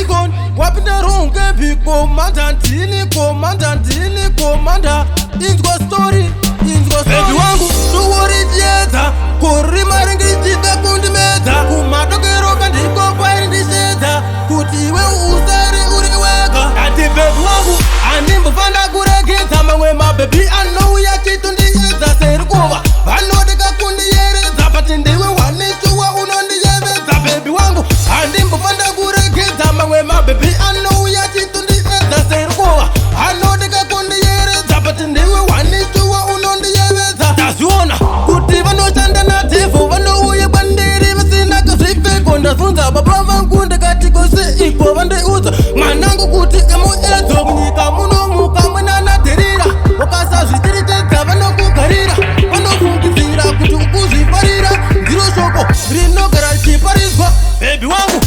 Icon, wapinda ronke commander ndini commander inzwa story baby wangu tuworichedza kurima ringichita kundimedza kumadokero kandiko kwaindishedza kuti iwe usari uri wega ati baby wangu handimbofanda kuregedza mamwe mabhebi anouya chitondiedza seri kuva vanodeka kundiyeredza pati ndiwe wanishuwa unondiyevedza baby wangu handimbofanda kuregedza mamwe mabhebi anouya chitondiedza seri kuva vanodeka kundiyeredza pati ndiwe wanishuwa unondiyevedza taziona kuti vanoshanda nadhevo vanouye kwandiri vasina kazvipfeko ndazvunza baba vangu ndikati kose iko vandiudza mwanangu kuti emuedzo munyika munomuka mwenanadhirira wakasazvitiritedza vanokugarira vanofungidzira kuti ukuzvifarira ndiro shoko rinogara richiparizwa bebi wangu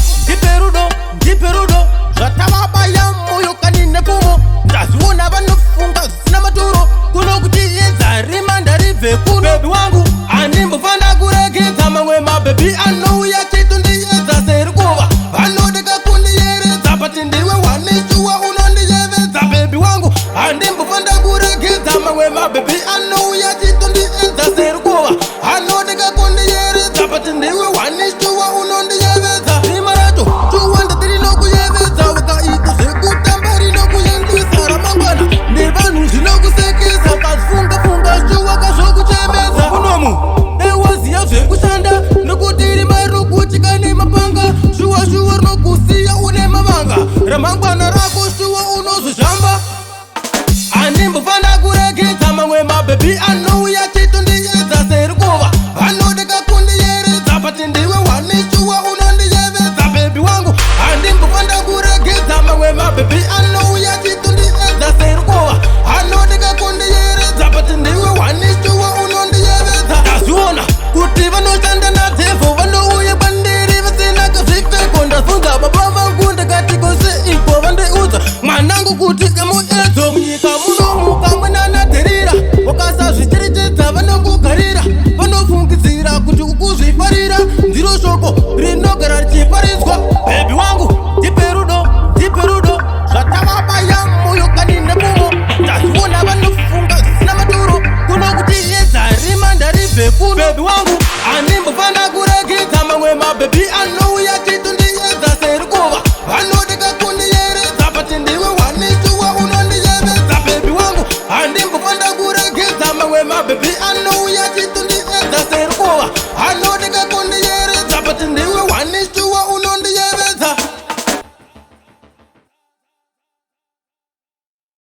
ndipe rudo zvatavabaya moyo kani nepfumo ndazviona vanofunga zvisina maturo kuno kuti yedza rimanda ribve kuno bebi wangu handimbofanda kuregedza mamwe mabhebi anouya chitondiyedza seri kuva vanodeka kundiyeredza pati ndiwe wanishuwa unondiyevedza bebi wangu handimbofanda kuregedza mamwe mabhebi anouya chitondiyedza seri kuva vanodeka kundiyeredza pati ndiwe wanishuwa unondiyevedza rima racho 200 rinokuyevedza wakaita zvekutamba rinokuyendisa ramangwana nevanhu zvinokusekesa ukafunga shuwa kazvokuchemedza unomu ewaziya zvekushanda nokuti rima rinokutyika nemapanga shuwa rinokusiya une mavanga ramangwana rako shuwa unozvishamba handimbofanda kuregedza mamwe mabhebi anouya chitondiyedza seri kuva vanodeka kundiyeredza pati ndiwe wanishuwa unondiyevedza bebi wangu handimbofanda kuregedza mamwe mabhebi anouya chitondiyedza seri kuva vanodeka kundiyeredza pati ndiwe wanishuwa unondiyevedza ndazviona kuti vanoshanda nadhevo vanouye kwandiri vasina kazvipfeko ndazvunza baba vangu ndikati kose iko vandiudza mwanangu kuti emuedzo munyika munomuka mwenanadhirira wakasazvicherechedza vanokugarira vanofungidzira kuti ukuzvifarira ndiro shoko rinogara richiparizwa